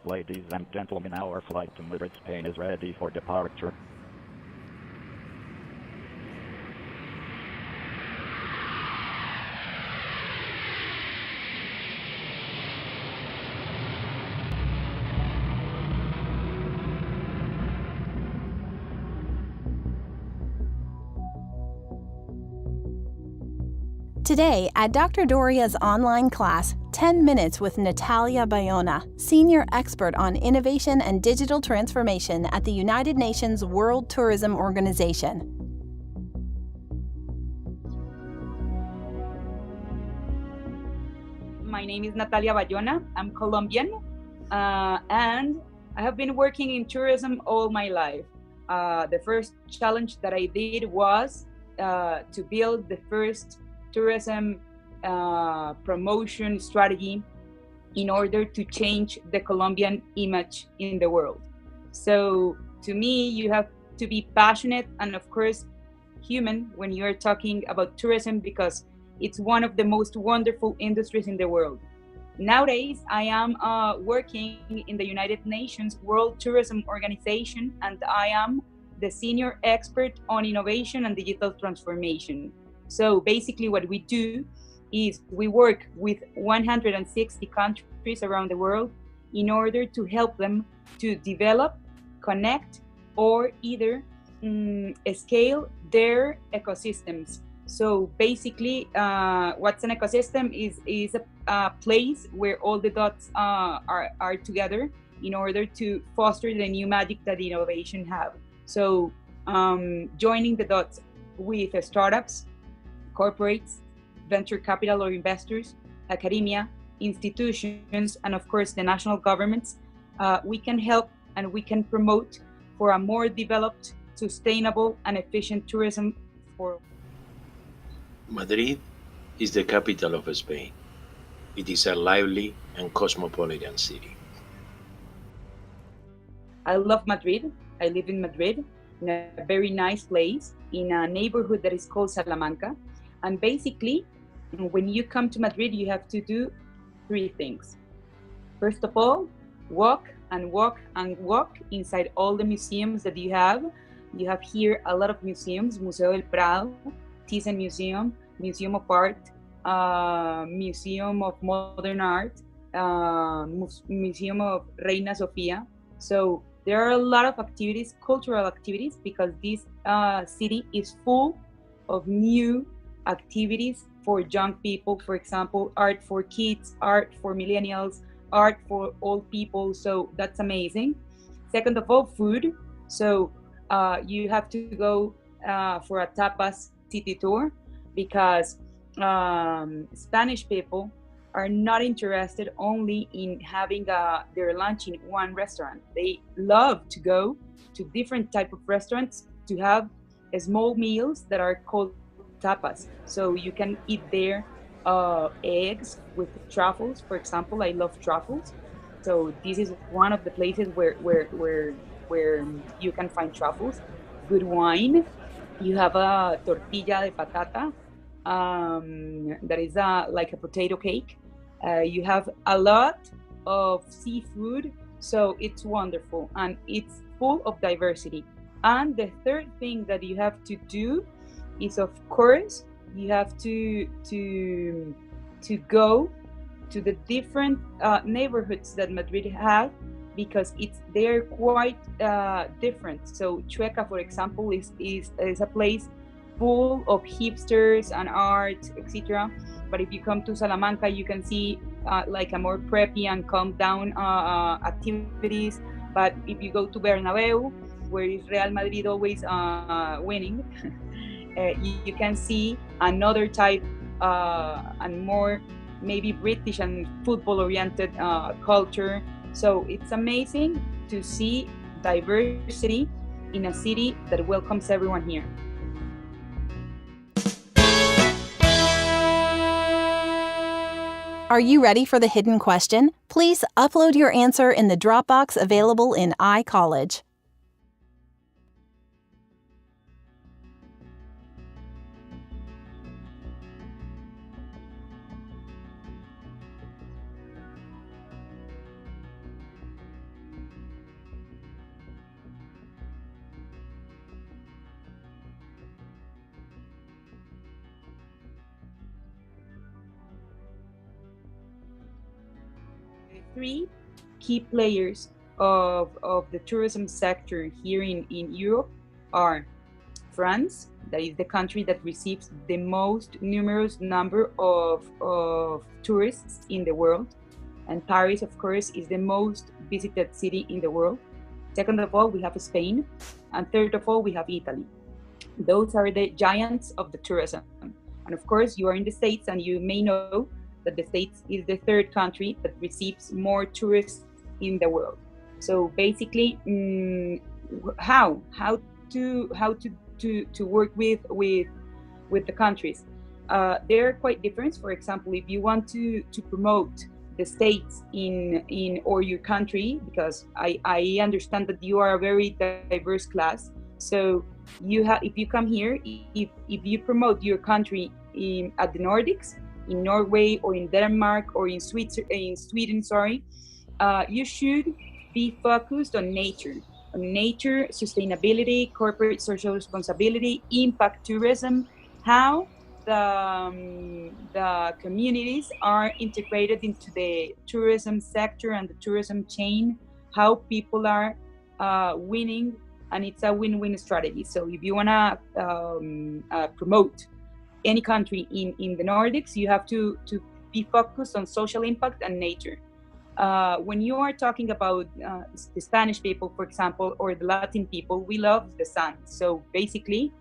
Ladies and gentlemen, our flight to Madrid, Spain is ready for departure. Today, at Dr. Doria's online class, 10 Minutes with Natalia Bayona, Senior Expert on Innovation and Digital Transformation at the United Nations World Tourism Organization. My name is Natalia Bayona. I'm Colombian, and I have been working in tourism all my life. The first challenge that I did was to build the first tourism promotion strategy in order to change the Colombian image in the world. So to me, you have to be passionate and of course human when you're talking about tourism, because it's one of the most wonderful industries in the world. Nowadays, I am working in the United Nations World Tourism Organization, and I am the senior expert on innovation and digital transformation. So basically what we do is we work with 160 countries around the world in order to help them to develop, connect, or either scale their ecosystems. So basically, what's an ecosystem is a place where all the dots are together in order to foster the new magic that innovation have. So joining the dots with startups, corporates, venture capital or investors, academia, institutions, and of course the national governments, we can help and we can promote for a more developed, sustainable, and efficient tourism for. Madrid is the capital of Spain. It is a lively and cosmopolitan city. I love Madrid. I live in Madrid, in a very nice place, in a neighborhood that is called Salamanca. And basically, when you come to Madrid, you have to do three things. First of all, walk and walk and walk inside all the museums that you have. You have here a lot of museums: Museo del Prado, Thyssen Museum, Museum of Art, Museum of Modern Art, Museum of Reina Sofia. So there are a lot of activities, cultural activities, because this city is full of new activities for young people. For example, art for kids, art for millennials, art for old people. So that's amazing. Second of all, food. So you have to go for a tapas city tour, because Spanish people are not interested only in having their lunch in one restaurant. They love to go to different type of restaurants to have small meals that are called tapas. So you can eat there eggs with truffles, for example. I love truffles. So this is one of the places where you can find truffles. Good wine. You have a tortilla de patata, that is like a potato cake. You have a lot of seafood, so it's wonderful and it's full of diversity. And the third thing that you have to do is, of course, you have to go to the different neighborhoods that Madrid has, because they're quite different. So Chueca, for example, is a place full of hipsters and art, etc. But if you come to Salamanca, you can see like a more preppy and calm down activities. But if you go to Bernabeu, where is Real Madrid always winning, you can see another type and more maybe British and football-oriented culture. So it's amazing to see diversity in a city that welcomes everyone here. Are you ready for the hidden question? Please upload your answer in the Dropbox available in iCollege. three key players of the tourism sector here in Europe are France, that is the country that receives the most numerous number of tourists in the world. And Paris, of course, is the most visited city in the world. Second of all, we have Spain. And third of all, we have Italy. Those are the giants of the tourism. And of course, you are in the States, and you may know that the States is the third country that receives more tourists in the world. So basically, how to work with the countries? They're quite different. For example, if you want to promote the States in or your country, because I understand that you are a very diverse class. So if you come here, if you promote your country at the Nordics, in Norway or in Denmark or in Sweden, you should be focused on nature, sustainability, corporate social responsibility, impact tourism, how the communities are integrated into the tourism sector and the tourism chain, how people are winning, and it's a win-win strategy. So if you want to promote any country in the Nordics, you have to be focused on social impact and nature. When you are talking about the Spanish people, for example, or the Latin people, we love the sun. So basically,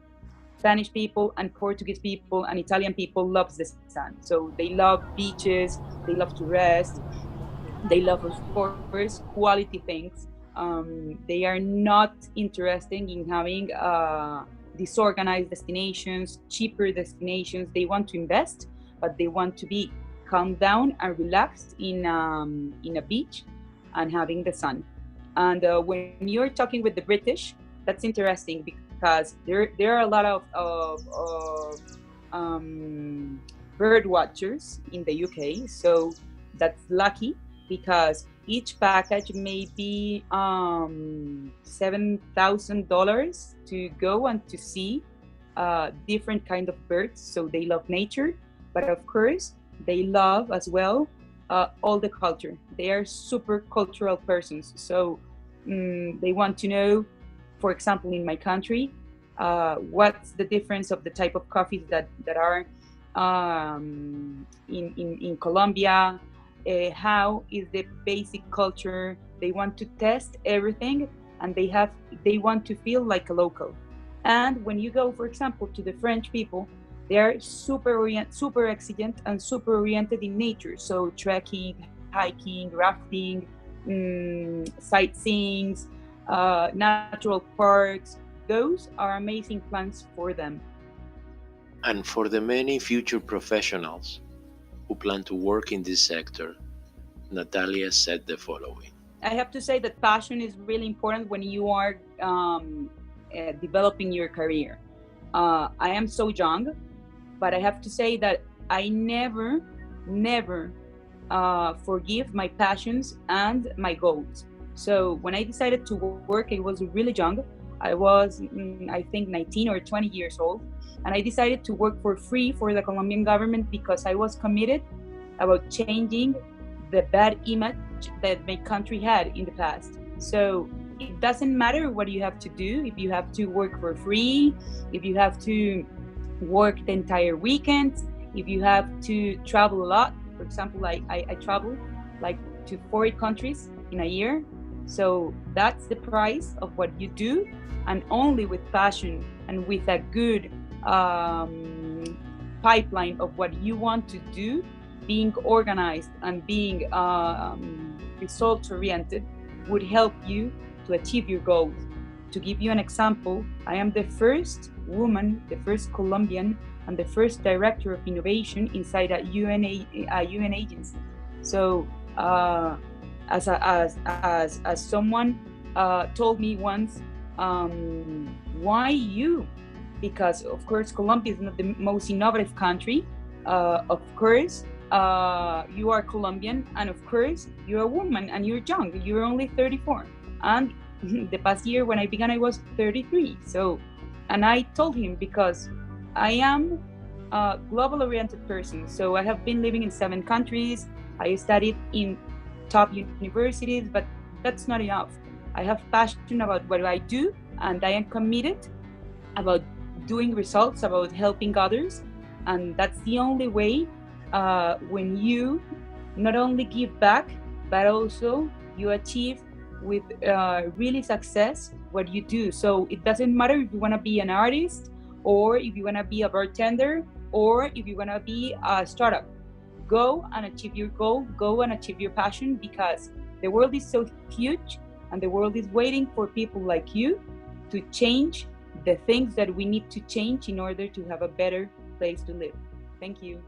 Spanish people and Portuguese people and Italian people love the sun. So they love beaches, they love to rest, they love, of course, quality things. They are not interested in having disorganized destinations, cheaper destinations. They want to invest, but they want to be calm down and relaxed in a beach and having the sun. And when you're talking with the British, that's interesting because there are a lot of bird watchers in the UK. So that's lucky because each package may be $7,000 to go and to see different kind of birds. So they love nature, but of course they love as well all the culture. They are super cultural persons. So they want to know, for example, in my country, what's the difference of the type of coffees that are in Colombia, how is the basic culture. They want to test everything, and they want to feel like a local. And when you go, for example, to the French people, they are super exigent and super oriented in nature. So trekking, hiking, rafting, sightseeing, natural parks, those are amazing plans for them. And for the many future professionals who plan to work in this sector, Natalia said the following. I have to say that passion is really important when you are developing your career. I am so young, but I have to say that I never forgive my passions and my goals. So when I decided to work, I was really young. I was, I think, 19 or 20 years old. And I decided to work for free for the Colombian government because I was committed about changing the bad image that my country had in the past. So it doesn't matter what you have to do, if you have to work for free, if you have to work the entire weekend, if you have to travel a lot. For example, I travel like to 40 countries in a year. So that's the price of what you do, and only with passion and with a good pipeline of what you want to do, being organized and being result-oriented would help you to achieve your goals. To give you an example, I am the first woman, the first Colombian, and the first director of innovation inside a UN agency. So as someone told me once, why you? Because of course Colombia is not the most innovative country. Of course you are Colombian, and of course you're a woman and you're young. You're only 34, and the past year when I began I was 33. So, and I told him because I am a global oriented person. So I have been living in 7 countries. I studied in top universities, but that's not enough. I have passion about what I do, and I am committed about doing results, about helping others, and that's the only way when you not only give back, but also you achieve with really success what you do. So it doesn't matter if you want to be an artist, or if you want to be a bartender, or if you want to be a startup. Go and achieve your goal, go and achieve your passion, because the world is so huge and the world is waiting for people like you to change the things that we need to change in order to have a better place to live. Thank you.